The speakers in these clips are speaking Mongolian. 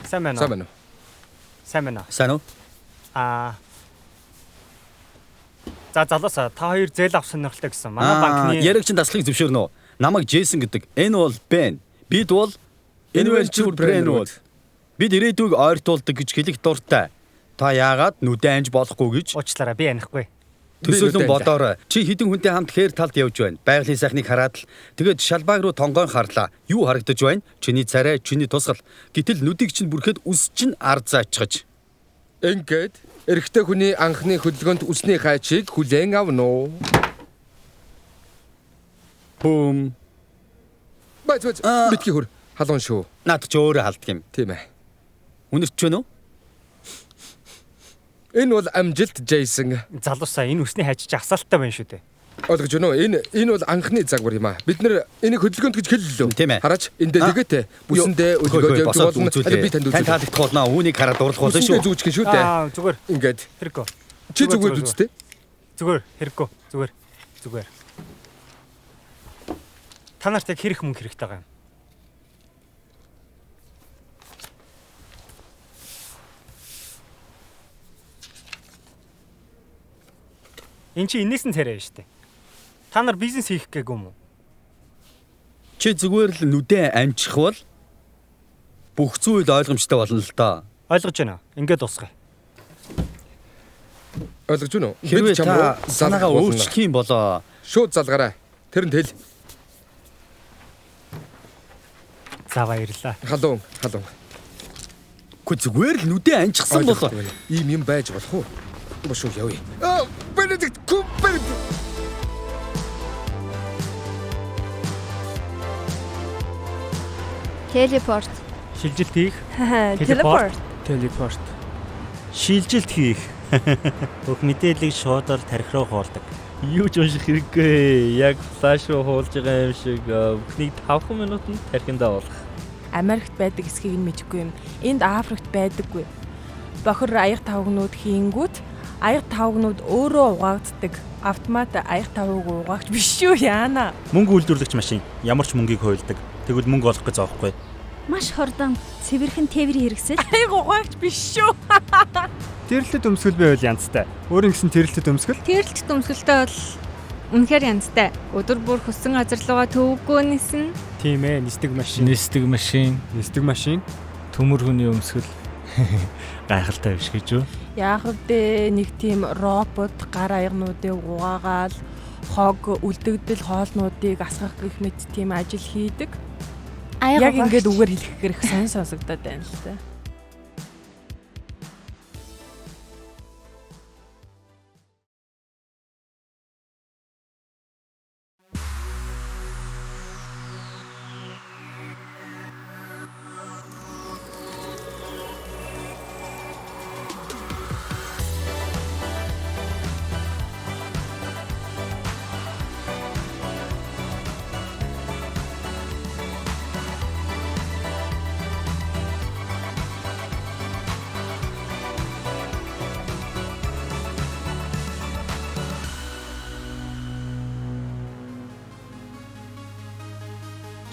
Сайн байна уу? Сайн байна. Сайн уу? За залуусаа та хоёр зээл авах сонирхолтой гэсэн. Манай банкны яригчин даслыг зөвшөөрнө үү? Намайг Джейсон гэдэг. Энэ бол Бен. Бид бол Inventure Brand. Бид ирээдүйг ойртуулдаг гэж хэлэх дуртай. Та яагаад нүдэн анж болохгүй гэж? Уучлаарай, би анихгүй. Төсөөлөн бодоорой. Чи хэдэн хүнтэй хамт хээр талд явж байна? Байгалийн сайхныг хараад л тэгээд шалбааг руу тонгоон харлаа. Юу харагдаж байна? Чиний царай, чиний тусгал. Гэтэл нүдийг чинь бүрхэд үс чинь ард заачгаж. Ингээд эрэгтэй хүний анхны хөдөлгөөнд үсний хайчийг хүлээн авна уу? Бум. Битгий хөр. Халуун шүү. Наад ч өөрөө халдаг юм. Тийм ээ. Үнэрч байна уу? Энэ бол амжилт Джейсон. Залуусаа энэ үсний хайч чи асаалттай байна шүү дээ. Ойлгож байна уу? Энэ бол анхны загвар юм аа. Бид нэр энийг хөдөлгөөнд гэж хэллээ. Хараач энэ дээр нэгэтэй. Бүсэндээ өдгөөд явж болно. Би танд үзүүлээ. Тань таалагдах болно. Үүнийг хараад дурлах болно шүү. Зүүчгэн шүү дээ. Зүгээр. Ингээд. Хэрэггүй. Чи зүгээр үзтээ. Зүгээр. Хэрэггүй. Зүгээр. Та нарт яг хэрэг мөнгө хэрэгтэй байгаа юм. Энд чи энэс нь царай шүү дээ. Та нар бизнес хийх гээгүй юм уу? Чи зүгээр л нүдэн амжих бол бүх зүйл ойлгомжтой болно л доо. Ойлгож байна. Ингээд дуусгая. Ойлгож байна уу? Хэрвээ та санаагаа өөрчлөх юм болоо шууд залгаарай. Тэр нь тэл. За баярлаа. Халуун. Гэхдээ зүгээр л нүдэн амжихсан болоо. Ийм юм байж болох уу? Бошоо явъя. Benedict Cumberbatch. Телепорт. Шилжилт хийх. Телепорт. Шилжилт хийх. Бүх мэдээллийг шуудаар тархи руу хуулдаг. Юу ч унших хэрэггүй. Яг флаш руу хуулж байгаа юм шиг бүхнийг 5 минутанд тархиндаа оруулах. Америкт байдаг эсхийг нь мэдэхгүй юм. Энд Африкт байдаггүй. Бохор аяг тавгнууд хийнгүүт аяг тавгнууд өөрөө угаагддаг. Автомат аяг тавгыг угаагч биш шүү яана. Мөнгө үйлдвэрлэгч машин ямар ч мөнгийг хуйлдаг. Тэгвэл мөнгө олох гэж зоохгүй. Маш хордон цэвэрхэн тээврийн хэрэгсэл. Аяг угаагч биш шүү. Тэрэлтэд өмсгөл байвал янзтай. Өөр ингэсэн тэрэлтэд өмсгөл? Тэрэлтэд өмсгөлтэй бол үнэхээр янзтай. Өдөр бүр хөссөн газарлууга төвөггүй нисэн. Тийм ээ, нисдэг машин. Төмөр хүний өмсгөл. Гайхалтай биш гэж үү? Яах вэ? Нэг тийм робот гар аягнуудыг угаагаал хог үлдэгдэл хоолнуудыг асгах гэх мэт тийм ажил хийдэг. Яг ингээд үгээр хэлэх гэрэх сонсогдоод байна л та.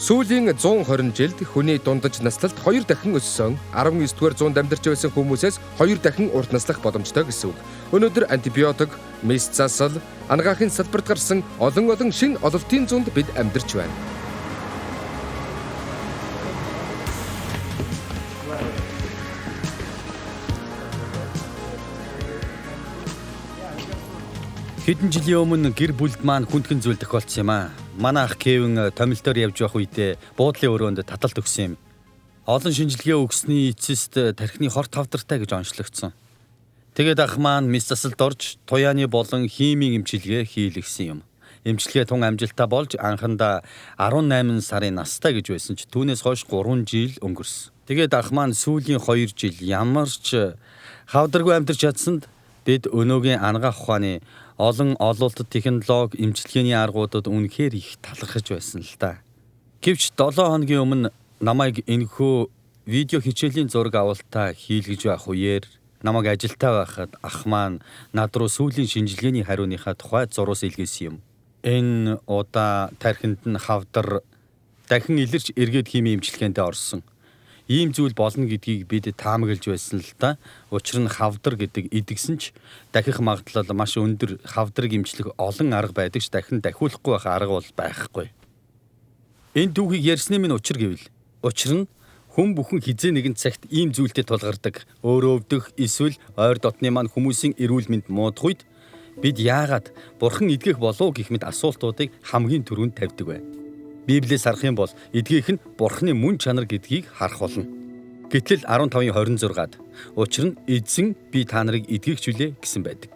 Сүүлийн 120 жилд хүний дундаж наслалт 2 дахин өссөн. 19-р зуунд амьдарч байсан хүмүүсээс 2 дахин урт наслах боломжтой гэсэн үг. Өнөөдөр антибиотик, мэс засал, ангаахын салбарт гарсан олон шинэ ололтын зуунд бид амьдарч байна. Хэдэн жилийн өмнө гэр бүлд маань хүндхэн зүйл тохиолдсон юм аа. Манай ах Кевин томилтоор явж байх үедээ буудлын өрөөнд таталт өгсөн юм. Олон шинжилгээ өгсөний эцэст тархины хор тавдартай гэж онцлогдсон. Тэгээд ах маань мэс засалд орж туяаны болон химийн эмчилгээ хийлгэсэн юм. Эмчилгээ тун амжилттай болж анхандаа 18 сарын настай гэж байсан ч түүнээс хойш 3 жил өнгөрсөн. Тэгээд ах маань сүүлийн 2 жил ямар ч хавдаргүй амьдарч чадсанд бид өнөөгийн анагаах ухааны олон ололтод технологи эмчилгээний аргуудад үнэхээр их талархаж байсан л да. Гэвч 7 хоногийн өмнө намайг энэхүү видео хичээлийн зураг авалтаа хийлгэж байх үеэр намайг ажилтаа байхад ах маань над руу сүүлийн шинжилгээний хариуныхаа тухай зурус илгээсэн юм. Энэ удаа тархинд нь хавдар дахин илэрч эргээд химийн эмчилгээндээ орсон. Ийм зүйл болно гэдгийг бид таамаглаж байсан л та. Учир нь хавдар гэдэг идэгсэн ч дахих магадлал маш өндөр, хавдрыг эмчлэх олон арга байдаг ч дахин дахиулахгүй байх арга бол байхгүй. Энэ түүхийг ярьсны минь учир гэвэл учир нь хүн бүхэн хизээ нэгэн цагт ийм зүйлтэй тулгардаг. Өөрөө өвдөх эсвэл ойр дотны маань хүмүүсийн эрүүл мэнд муудах үед бид яагаад бурхан эдгэх болов гэх мэт асуултуудыг хамгийн түрүүнд тавьдаг вэ? Библиэс харах юм бол эдгэх нь бурханы мөн чанар гэдгийг харах болно. Гэтэл 15:26-ад учир нь эзэн би та нарыг эдгэхжүүлээ гэсэн байдаг.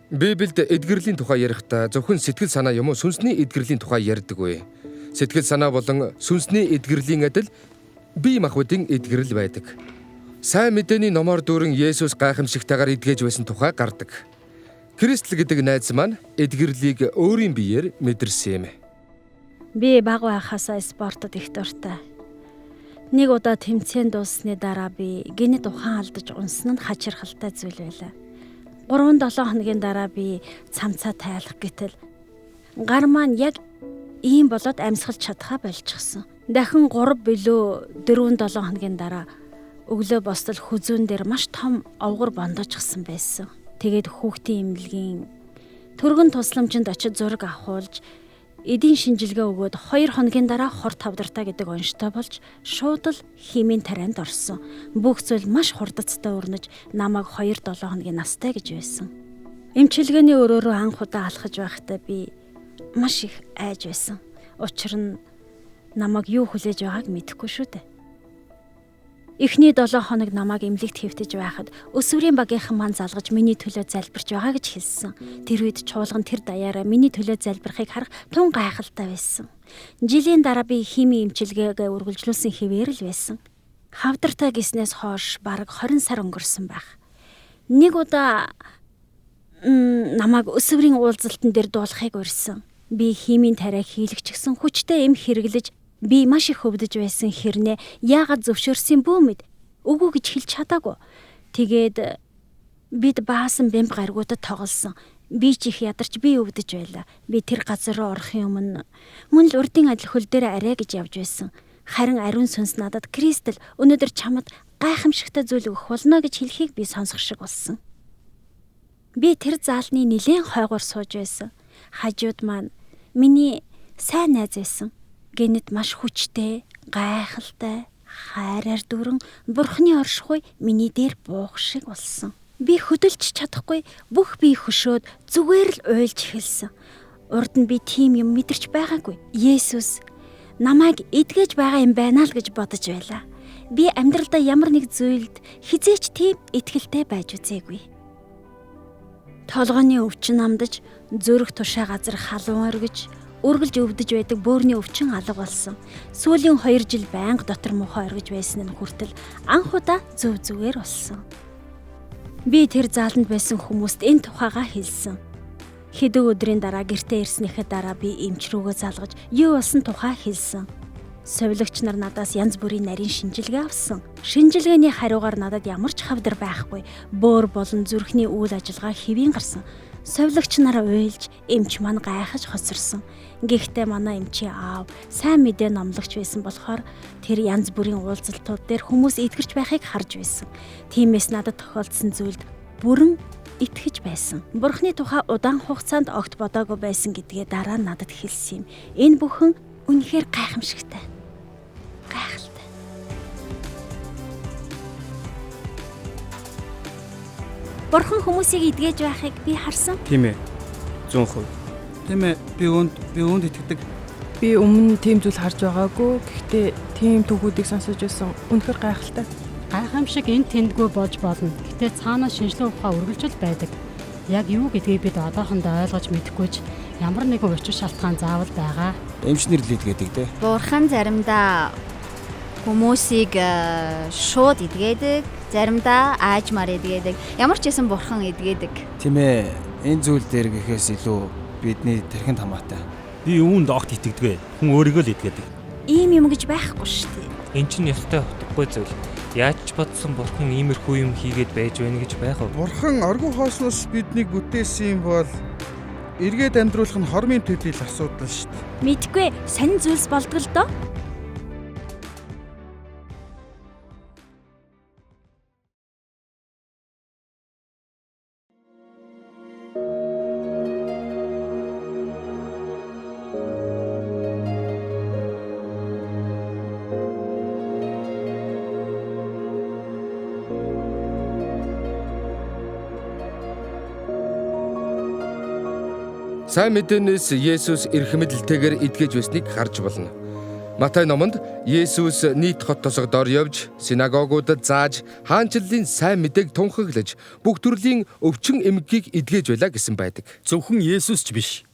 Библиэд эдгэрлийн тухай ярихдаа зөвхөн сэтгэл санаа юм уу сүнсний эдгэрлийн тухай ярьдаг вэ? Сэтгэл санаа болон сүнсний эдгэрлийн адил бие махбодын эдгэрэл байдаг. Сайн мэдээний номоор дүүрэн Есүс гайхамшигтайгаар эдгэж байсан тухай гардаг. Кристл гэдэг найз маань эдгэрлийг өөрийн биеэр мэдэрсэн юм. Би бага байхасаа спортод их дуртай. Нэг удаа тэмцээн дууссаны дараа би гинэд ухаан алдаж унсан нь хачирхалтай зүйл байлаа. 3-7 хоногийн дараа би цамцаа тайлах гэтэл гар маань яг ийм болоод амьсгалж чадхаа болчихсон. Дахин 3 билүү 4-7 хоногийн дараа өглөө босдол хүзүүн дээр маш том овгор бондожчихсан байсан. Тэгээд хүүхдийн эмнэлгийн төргөн тусламжинд очиж зураг авахулж эдийн шинжилгээ өгөөд 2 хоногийн дараа хор тавдартай гэдэг онцтой болж шууд л химийн тарианд орсон. Бүх зүйл маш хурдцтай өрнөж намайг 2-7 хоногийн настай гэж байсан. Эмчилгээний өрөөрөө анх удаа алхаж байхдаа би маш их айж байсан. Учир нь намайг юу хүлээж байгааг мэдэхгүй шүү дээ. Эхний 7 хоног намайг эмнэлэгт хэвтэж байхад өсвөрийн багийнхан маань залгаж миний төлөө залбирч байгаа гэж хэлсэн. Тэр үед чуулган тэр даяараа миний төлөө залбирахыг харах тун гайхалтай байсан. Жилийн дараа би химийн эмчилгээгээ үргэлжлүүлсэн хэвээр л байсан. Хавдартай гиснээс хойш бараг 20 сар өнгөрсөн байх. Нэг удаа намайг өсвөрийн уулзалтан дээр дуулахыг урьсан. Би химийн тариа хийлэгчсэн хүчтэй эм хэрэглэж би маш их өвдөж байсан хэрнээ яагаад зөвшөөрсөн бүү мэд үгүй гэж хэлж чадаагүй. Тэгээд бид баасан бэмб гаргуудад тоглосон. Би ч их ядарч би өвдөж байлаа. Би тэр газар руу орохын өмнө мөн л урдын адил хөл дээр арай гэж явж байсан. Харин ариун сүнс надад Кристл өнөөдөр чамд гайхамшигтай зүйл өгөх болно гэж хэлхийг би сонсох шиг болсон. Би тэр заалны нэлээд хойгоор сууж байсан. Хажууд маань миний сайн найз байсан. Гэнэт маш хүчтэй, гайхалтай, хайраар дүрэн бурхны оршихуй миний дээр буух шиг болсон. Би хөдөлж чадахгүй бүх бие хөшөөд зүгээр л уйлж эхэлсэн. Урд нь би тийм юм мэдэрч байгаагүй. Есүс намайг эдгэж байгаа юм байна л гэж бодож байлаа. Би амьдралдаа ямар нэг зүйлд хизээч тийм итгэлтэй байж үзээгүй. Толгойн өвчин амдаж, зүрх тушаа газар халуун оргиж, үргэлж өвдөж байдаг бөөрийн өвчин алга болсон. Сүүлийн 2 жил байнга дотор муухай оргиж байсан нь хүртэл анх удаа зөв зүгээр болсон. Би тэр зааланд байсан хүмүүст энэ тухайга хэлсэн. Хэдэн өдрийн дараа гэртээ ирснийхээ дараа би эмч рүүгээ залгаж юу болсон тухай хэлсэн. Совилогч нар надаас янз бүрийн нарийн шинжилгээ авсан. Шинжилгээний хариугаар надад ямар ч хавдар байхгүй. Бөөр болон зүрхний үйл ажиллагаа хэвийн гарсан. Совилогч нараа уйлж, эмч маань гайхаж хоцорсон. Гэхдээ манай эмчийн аав сайн мэдээ номлогч байсан болохоор тэр янз бүрийн уулзалтууд дээр хүмүүс итгэж байхыг харж байсан. Тиймээс надад тохиолдсон зүйлд бүрэн итгэж байсан. Бурхны тухай удаан хугацаанд огт бодоогүй байсан гэдгээ дараа нь надад хэлсэн юм. Энэ бүхэн үнэхээр гайхамшигтай. Гайхалтай. Бурхан хүмүүсийг эдгэж байхыг би харсан. Тийм ээ. 100%. Тийм ээ. Би үүнд итгэдэг. Би өмнө тийм зүйл харж байгаагүй. Гэхдээ тийм түүхүүдийг сонсож байсан. Үнэхээр гайхалтай. Гайхамшиг энд тэндгүй болж болно. Гэтэ цаанаас шинжлэх ухаан үргэлжил байдаг. Яг юу гэдгийг бид одоохондоо ойлгож мэдэхгүй ч ямар нэгэн учир шалтгаан заавал байгаа. Эмчнэр л идгээд дээ. Бурхан заримдаа хүмүүсийг шууд эдгээдэг, заримдаа аажмаар эдгээдэг. Ямар ч байсан бурхан эдгээдэг. Тийм ээ. Энэ зүйл дээр гэхээс илүү бидний тархинд хамаатай. Би үүнд огт итгэдэг. Хүн өөрийгөө л идгээдэг. Ийм юм гэж байхгүй шүү дээ. Энд чинь ёстой утгагүй зүйл. Яаж ч бодсон бурхан иймэрхүү юм хийгээд байж байна гэж байх уу? Бурхан оргон хоосноос биднийг бүтээсэн юм бол эргээд амьдруулах нь хормын төдийл асуудал шүү дээ. Мэдгүй сонин зүйлс болдог л доо. Сайн мэдээнээс Есүс эрх мэдэлтэйгээр эдгэж байсныг харж болно. Матай номонд Есүс нийт хот тосгодоор явж, синагогуудад зааж, хаанчлалын сайн мэдээг тунхаглаж, бүх төрлийн өвчин эмгэгийг эдгэж байлаа гэсэн байдаг. Зөвхөн Есүс ч биш.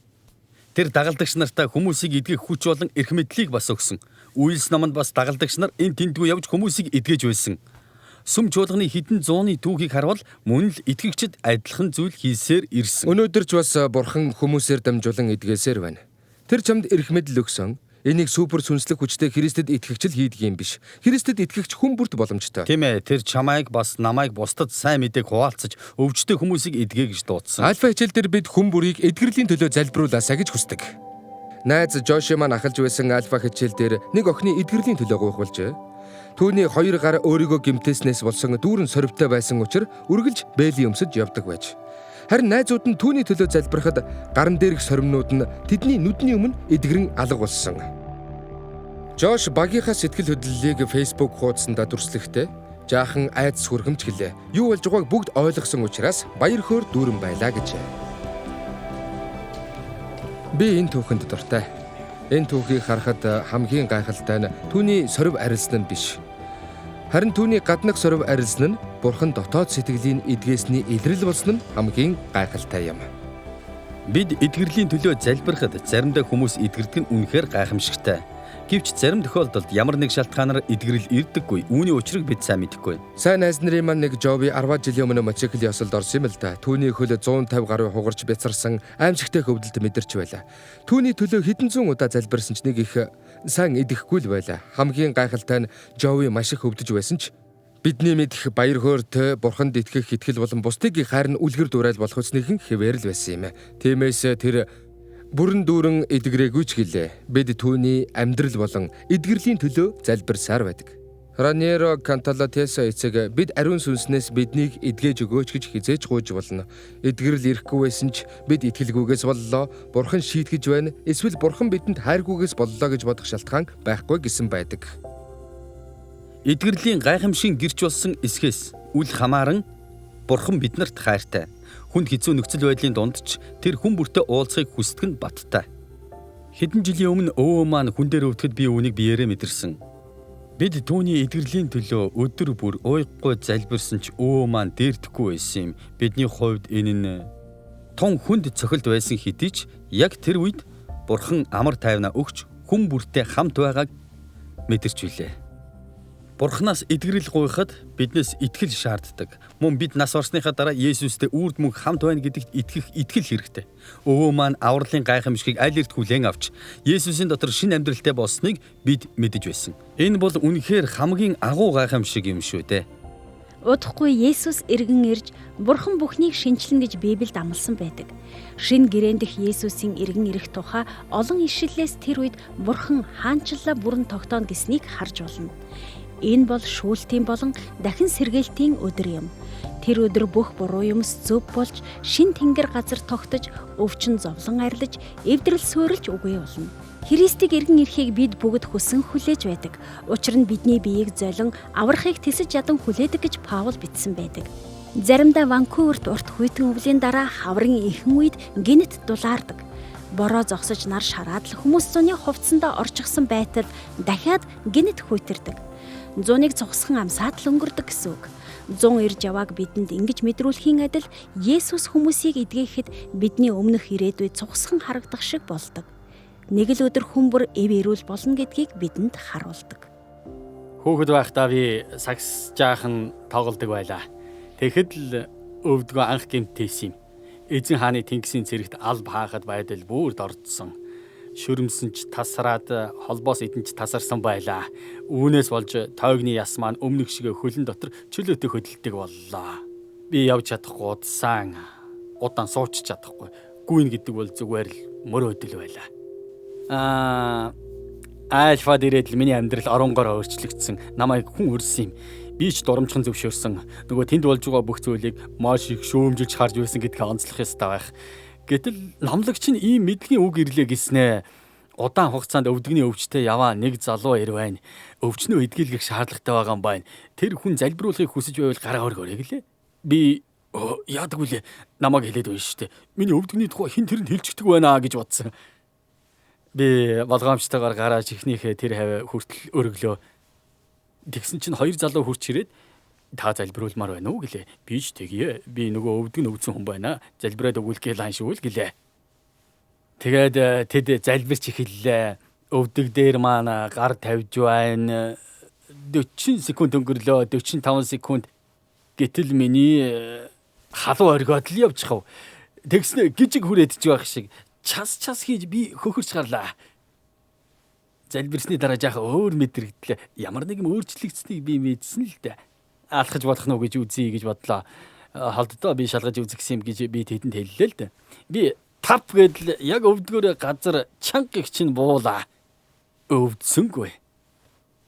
Тэр дагалдагч нартай хүмүүсийг эдгэх хүч болон эрх мэдлийг бас өгсөн. Үйлс номонд бас дагалдагч нар энэ тэндгүй явж хүмүүсийг эдгэж байсан. Сүм чуулганы хэдэн зууны түүхийг харвал мөн л итгэгчид адилхан зүйл хийсээр ирсэн. Өнөөдөр ч бас Бурхан хүмүүсээр дамжуулан эдгээсээр байна. Тэр чамд эрх мэдэл өгсөн. Энийг супер сүнслэг хүчтэй Христэд итгэгч л хийдэг юм биш. Христэд итгэгч хүн бүрт боломжтой. Тийм ээ, тэр чамайг бас намайг бусдад сайн мэдээг хуваалцаж өвчтөе хүмүүсийг эдгээ гэж дуудсан. Альфа хичээл дээр бид хүн бүрийг эдгэрлийн төлөө залбируулаасаа гэж хүсдэг. Найз Жош маань ахалж байсан альфа хичээл дээр нэг охины эдгэрлийн төлөө гуйх болжээ. Түүний 2 гар өөрийгөө гэмтээснээс болсон дүүрэн сорвтой байсан учраас үргэлж бээлийн өмсөж явдаг байж. Харин найзууд нь түүний төлөө залбирахад гарн дээрх сорвнууд нь тэдний нүдний өмнө эдгэрэн алга болсон. Жош багийнхаа сэтгэл хөдлөлийг Facebook хуудасанда дүрслэхдээ жаахан айдас хүрхэмж хэлээ. Юу болж байгааг бүгд ойлгосон учраас баяр хөөр дүүрэн байлаа гэжээ. Би энэ түүхэнд дуртай. Энэ түүхийг харахад хамгийн гайхалтай нь түүний сорив арилсан нь биш. Харин түүний гаднах сорив арилсан нь Бурхан дотоод сэтгэлийн эдгээсний илрэл болсон нь хамгийн гайхалтай юм. Бид эдгэрлийн төлөө залбирахад заримдаа хүмүүс эдгэрдэг нь үнэхээр гайхамшигтай. Гэвч зарим тохиолдолд ямар нэг шалтгаанаар эдгэрэл ирдэггүй. Үүний учрыг бид сайн мэдэхгүй. Сайн найз нарын маань нэг Жоби 10 жилийн өмнө мотоцикл ёсолд орсон юм л да. Түүний хөл 150 гаруй хугарч бяцарсан аимшигтай хөвдөлт мэдэрч байлаа. Түүний төлөө хэдэн зуун удаа залбирсан ч нэг их сайн идэхгүй л байлаа. Хамгийн гайхалтай нь Жоби маш их хөвдөж байсан ч бидний мэдэх баяр хөөртэй Бурханд итгэх итгэл болон бусдыг хайрн үлгэр дуурайл болох үснийхэн хэвээр л байсан юм. Тиймээс тэр бүрэн дүүрэн эдгэрээгүй ч гэлээ. Бид түүний амьдрал болон эдгэрлийн төлөө залбирсаар байдаг. Раньеро Канталатеса эцэг бид ариун сүнснээс биднийг эдгэж өгөөч гэж хизээж гуйж болно. Эдгэрэл ирэхгүй байсан ч бид итгэлгүйгээс боллоо. Бурхан шийтгэж байна. Эсвэл Бурхан бидэнд хайргүйгээс боллоо гэж бодох шалтгаан байхгүй гэсэн байдаг. Эдгэрлийн гайхамшиг гэрч болсон эсхээс үл хамааран Бурхан биднэрт хайртай. Хүнд хэцүү нөхцөл байдлын дунд ч тэр хүн бүртээ уулзахыг хүсдэг нь баттай. Хэдэн жилийн өмнө өвөө маань хүн дээр өвдөхөд би үүнийг биеэрээ мэдэрсэн. Бид түүний эдгэрлийн төлөө өдөр бүр уйггүй залбирсан ч өвөө маань дээрдэхгүй байсан юм. Бидний хувьд энэ нь тун хүнд цохилт байсан хэдий ч яг тэр үед Бурхан амар тайвнаа өгч хүн бүртээ хамт байгааг мэдэрч билээ. Бурханаас эдгэрэл гуйхад биднээс итгэл шаарддаг. Мөн бид нас орсныхаа дараа Есүстэй үрд мөнх хамт байна гэдэгт итгэх итгэл хэрэгтэй. Өвөө маань авралын гайхамшигыг аль эрт хүлээн авч Есүсийн дотор шинэ амьдралтай болсныг бид мэдэж байсан. Энэ бол үнэхээр хамгийн агуу гайхамшиг юм шүү дээ. Удахгүй Есүс эргэн ирж Бурхан бүхнийг шинчлэн гэж Библиэд амласан байдаг. Шинэ гэрээн дэх Есүсийн эргэн ирэх тухай олон ишлэлээс тэр үед Бурхан хаанчлалаа бүрэн тогтооно гэснийг харж болно. Энэ бол шүүлтийн болон дахин сэргээлтийн өдөр юм. Тэр өдөр бүх буруу юмс зөв болж шин тэнгэр газар тогтож өвчин зовлон арилж эвдрэл суурилж үгүй болно. Христийг эргэн ирэхийг бид бүгд хүсэн хүлээж байдаг. Учир нь бидний биеийг золин аврахыг тэсэж ядан хүлээдэг гэж Паул бичсэн байдаг. Заримдаа Ванкуверт урт хүйтэн өвлийн дараа хаврын ихэн үед гинэт дулаардаг. Бороо зогсож нар шараад л хүмүүс зуны хувцсандаа орчихсон байтал дахиад гинэт хүйтэрдэг. Зуныг цугсхан амсаад л өнгөрдөг гэсэн үг. Зун ирж явааг бидэнд ингэж мэдрүүлэхийн адил Есүс хүмүүсийг эдгээхэд бидний өмнөх ирээдүйд цугсхан харагдах шиг болдог. Нэг л өдөр хүмүүр эв эрүүл болно гэдгийг бидэнд харуулдаг. Хүүхэд байхдаа би сакс жаахан тоглодог байлаа. Тэгэхэд л өвдгөө анх гэмтээсэн юм. Эзэн хааны тэнгисийн цэрэгт алб хаахад байдал бүрд ордсон. Шүрмсэн ч тасраад холбоос идэнч тасарсан байлаа. Үүнээс болж тойгны яс маань өмнөх шиг хөлн дотор чөлөөтэй хөдөлдөг боллоо. Би явж чадахгүй удсан. Удаан сууч чадахгүй. Гүйн гэдэг бол зүгээр л мөрөөдөл байлаа. Альфад ирээд л миний амьдрал оронгоор өөрчлөгдсөн. Намайг хүн өрсөн юм. Би ч дурамчхан зөвшөөрсөн. Нөгөө тэнд болж байгаа бүх зүйлийг маш их шөөмжилж харж байсан гэдгээ онцлох ёстой байх. Гэтэл номлогч нь ийм мэдлэгийн үг ирлээ гэснээ. Удаан хугацаанд өвдөгний өвчтэй яваа нэг залуу ир байна. Өвчнөө эдгэлгэх шаардлагатай байгаа юм байна. Тэр хүн залбируулахыг хүсэж байвал гараа өргөөрэй гэлээ. Би Яадаг үлээ намайг хэлээд байна шүү дээ. Миний өвдөгний тухай хин тэрэнд хэлчихдэг байна гэж бодсон. Би болгоомжтойгоор гараж ихнийхээ тэр хавь хүртэл өргөлөө. Тэгсэн чинь хоёр залуу хурч ирээд та залбируулмаар байна уу гэлээ. Би ч тэгье. Би нөгөө өвдөг өвдсөн хүн байна. Залбираад өгүүлэхээ лааншгүй гэлээ. Тэгээд тэд залбирч эхэллээ. Өвдөг дээр маань гар тавьж байна. 40 секунд өнгөрлөө. 45 секунд. Гэтэл миний халуун оргиод л явчихав. Тэгснэ гжиг хүрээдж байх шиг час хийж би хөхөрч гарлаа. Залбирсны дараа жаахан өөр мэдрэгдлээ. Ямар нэгэн өөрчлөгдсөнийг би мэдсэн л дээ. Алхаж болох нь уу гэж үзье гэж бодлоо. Холддоо би шалгаж үзэх юм гэж би тэдэнд хэллээ л дээ. Би тав гэдэл яг өвдгөөр газар чанга их чинь буулаа. Өвдсөнгүй.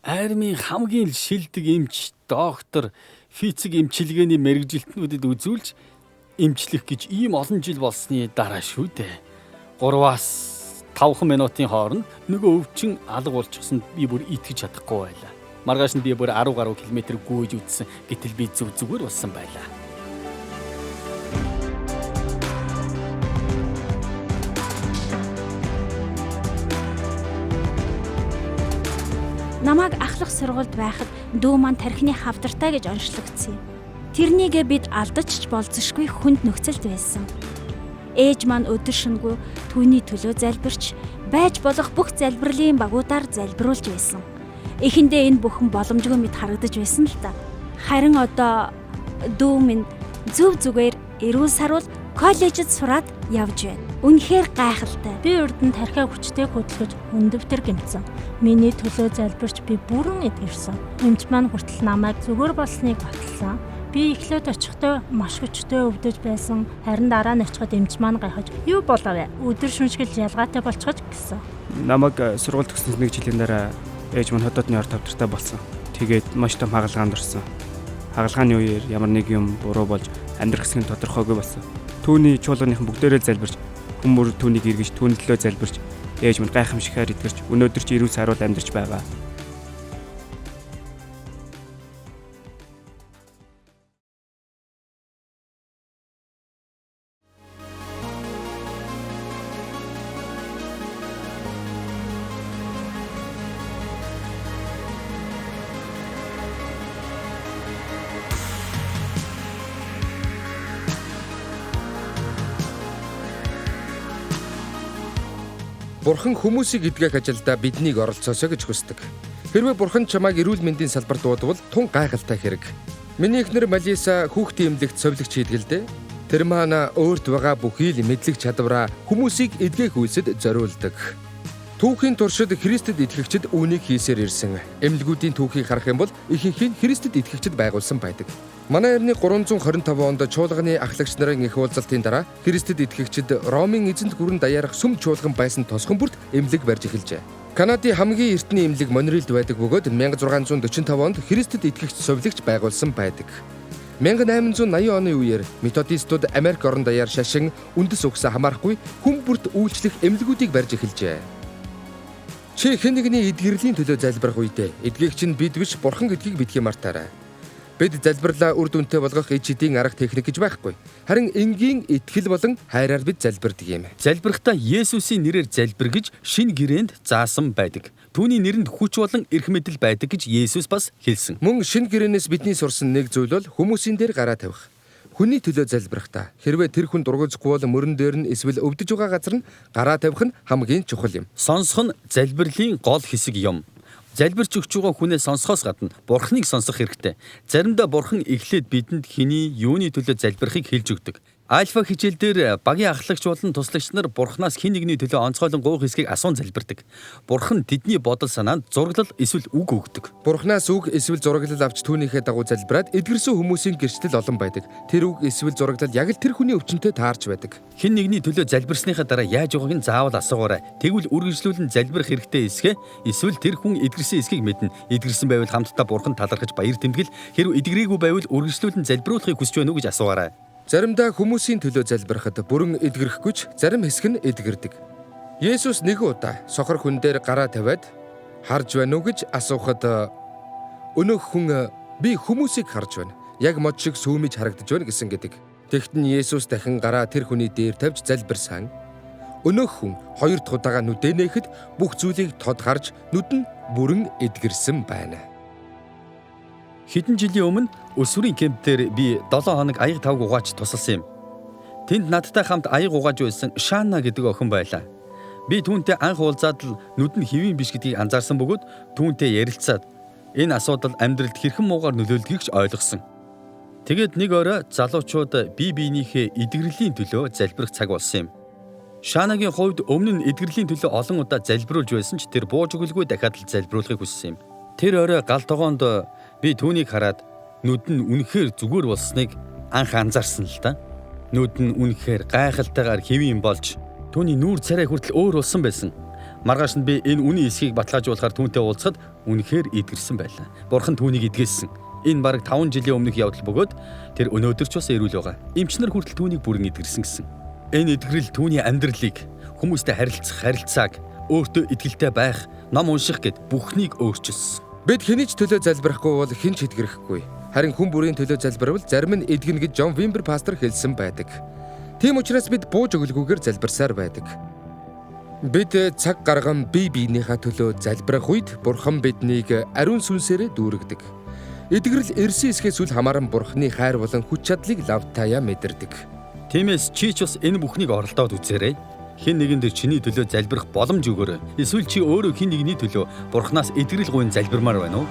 Армийн хамгийн шилдэг эмч, доктор, физик эмчилгээний мэрэгжилтнүүдэд үзүүлж эмчлэх гэж ийм олон жил болсны дараа шүү дээ. 3-5 минутын хооронд нөгөө өвчин алга болчихсонд би бүр итгэж чадахгүй байлаа. Маргааш нь би бүр 10 гаруй километр гүйж үдсэн. Гэтэл би зүгээр болсон байлаа. Намайг ахлах сургуульд байхад дүү маань тархины хавдартай гэж онцлогдсон юм. Тэрнийгээ бид алдаж ч болзошгүй хүнд нөхцөлд байсан. Ээж маань өдөр шөнөгүй түүний төлөө залбирч байж болох бүх залбирлын багуудаар залбируулж байсан. Эхэндээ энэ бүхэн боломжгүй мэт харагдаж байсан л та. Харин одоо дүү минь зөв зүгээр эрүүл сарвал коллежид сураад явж байна. Үнэхээр гайхалтай. Би урд нь тархиа хүчтэй хөдөлгөж өндөвтөр гэмтсэн. Миний төлөө залбирч би бүрэн эдгэрсэн. Эмч маань хүртэл намайг зүгээр болсныг баталсан. Би эхлээд очихдоо маш хүчтэй өвдөж байсан. Харин дараа нь очиход эмч маань гайхаж "Юу болов вэ? Өдөр шөнөшгөл ялгаатай болчихож" гэсэн. Намайг сургууль төгснөс нэг жилийн дараа ээж маань хотоодны ор тавтартай болсон. Тэгээд маш том хагалгаанд орсон. Хагалгааны үеэр ямар нэг юм буруу болж амьдрах хэсэг нь тодорхойгүй болсон. Түүний чуулганыхан бүгдээрээ залбирч, хүмүүр түүнийг эргэж, түүний төлөө залбирч, ээж минь гайхамшигтайгаар итгэрч, өнөөдөр ч эрүүл саруул амьдарч байгаа. Бурхан хүмүүсийг эдгэх ажилдаа биднийг оролцоосоо гэж хүсдэг. Хэрвээ Бурхан чамайг эрүүл мэндийн салбарт дуудвал тун гайхалтай хэрэг. Миний эхнэр Малиса хүүхдийн эмнэлэгт совилогч хийдгэлдэ. Тэр маань өөрт байгаа бүхий л мэдлэг чадвараа хүмүүсийг эдгэх үйлсэд зориулдаг. Түүхийн туршид Христэд итгэгчид үүнийг хийсээр ирсэн. Эмнэлгүүдийн түүхийг харах юм бол ихэнх нь Христэд итгэгчид байгуулсан байдаг. Манай эртний 325 онд чуулганы ахлагч нарын их уулзалтын дараа Христэд итгэгчид Ромын эзэнт гүрэн даяарх сүм чуулган байсан тосхон бүрт эмнэлэг барьж эхэлжээ. Канадын хамгийн эртний эмнэлэг Монреалд байдаг бөгөөд 1645 онд Христэд итгэгч совилогч байгуулсан байдаг. 1880 оны үеэр методистууд Америк орон даяар шашин үндэс угсаа хамаарахгүй хүн бүрт үйлчлэх эмнэлгүүдийг барьж эхэлжээ. Чи хэн нэгний эдгэрлийн төлөө залбирах үедээ эдгэгч нь бид биш Бурхан гэдгийг битгий мартаарай. Бид залбирлаа үр дүнтэй болгох иж хэдийн арга техник гэж байхгүй. Харин энгийн итгэл болон хайраар бид залбирдаг юм. Залбирахдаа Есүсийн нэрээр залбир гэж шинэ гэрээнд заасан байдаг. Түүний нэрэнд хүч болон эрх мэдэл байдаг гэж Есүс бас хэлсэн. Мөн шинэ гэрээнээс бидний сурсан нэг зүйл бол хүмүүсийн дээр гараа тавих. Хүний төлөө залбирахдаа хэрвээ тэр хүн дургуйхгүй бол мөрөн дээр нь эсвэл өвдөж байгаа газар нь гараа тавих нь хамгийн чухал юм. Сонсох нь залбирлын гол хэсэг юм. Залбирч өгч байгаа хүнээс сонсохоос гадна Бурхныг сонсох хэрэгтэй. Заримдаа Бурхан эхлээд бидэнд хэний юуны төлөө залбирахыг хэлж өгдөг. Альфа хичээл дээр багийн ахлагч болон туслагч нар Бурханаас хэн нэгний төлөө онцгойлон гуйх хэсгийг асуун залбирдаг. Бурхан тэдний бодол санаанд зураглал эсвэл үг өгдөг. Бурханаас үг эсвэл зураглал авч түүнийхээ дагуу залбираад эдгэрсэн хүмүүсийн гэрчлэл олон байдаг. Тэр үг эсвэл зураглал яг л тэр хүний өвчнөд таарч байдаг. Хэн нэгний төлөө залбирсныхаа дараа яаж байгааг нь заавал асуугаарай. Тэгвэл үргэлжлүүлэн залбирах хэрэгтэй эсхэ эсвэл тэр хүн эдгэрсэн эсхийг мэднэ. Эдгэрсэн байвал хамтдаа Бурхан талархаж баяр тэмдэглэл, хэрв эдгэрээгүй байвал үргэлжлүүлэн залбируулахыг хүсэж байна уу гэж асуугаарай. Заримдаа хүмүүсийн төлөө залбирахад бүрэн эдгэрэхгүйч зарим хэсэг нь эдгэрдэг. Есүс нэг удаа сохор хүн дээр гараа тавиад харж байна уу гэж асуухад өнөөх хүн би хүмүүсийг харж байна. Яг мод шиг сүүмэж харагдаж байна гэсэн гэдэг. Тэгтэн Есүс дахин гараа тэр хүний дээр тавьж залбирсан. Өнөөх хүн хоёр дахь удаага нүдээ нээхэд бүх зүйлийг тод гарч нүд нь бүрэн эдгэрсэн байна. Хэдэн жилийн өмнө өсвөрийн кемп дээр би 7 хоног аяг тавг угааж тусалсан юм. Тэнд надтай хамт аяг угааж байсан Шана гэдэг охин байлаа. Би түүнтэй анх уулзаад л нүд нь хэвийн биш гэдгийг анзаарсан бөгөөд түүнтэй ярилцаад энэ асуудал амьдралд хэрхэн муугаар нөлөөлдгийг ч ойлгосон. Тэгээд нэг орой залуучууд бие биенийхээ эдгэрлийн төлөө залбирах цаг болсон юм. Шанагийн хувьд өмнө нь эдгэрлийн төлөө олон удаа залбируулж байсан ч тэр бууж өгөлгүй дахиад л залбируулахыг хүссэн юм. Тэр орой гал тогоонд би түүнийг хараад нүд нь үнэхээр зүгээр болсныг анх анзаарсан л та. Нүд нь үнэхээр гайхалтайгаар хэвийн болж түүний нүүр царай хүртэл өөр болсон байсан. Маргааш нь би энэ үнийн эсхийг баталгаажуулахаар түүнтэй уулзахад үнэхээр эдгэрсэн байлаа. Бурхан түүнийг эдгээсэн. Энэ бараг 5 жилийн өмнөх явдал бөгөөд тэр өнөөдөр ч бас эрүүл байгаа. Эмчнэр хүртэл түүнийг бүрэн эдгэрсэн гэсэн. Энэ эдгэрэл түүний амьдралыг, хүмүүстэй харилцах харилцааг, өөртөө итгэлтэй байх, ном унших гэд бүхнийг өөрчилсөн. Бид хэний ч төлөө залбирахгүй бол хэн ч эдгэрэхгүй. Харин хүн бүрийн төлөө залбирвал зарим нь эдгэнэ гэж Джон Вимбер пастор хэлсэн байдаг. Тийм учраас бид бууж өгөлгүйгээр залбирсаар байдаг. Бид цаг гарган бие биенийхээ төлөө залбирах үед Бурхан биднийг ариун сүнсээрээ дүүргэдэг. Эдгэрэл эрсэн эсхээс үл хамааран Бурханы хайр болон хүч чадлыг лавтаяа мэдэрдэг. Тиймээс чи ч бас энэ бүхнийг оролдоод үзээрэй. Хэн нэгэн дээр чиний төлөө залбирах боломж өгөөрэй. Эсвэл чи өөрөө хэн нэгний төлөө Бурханаас эдгэрэл гуйн залбирмаар байна уу?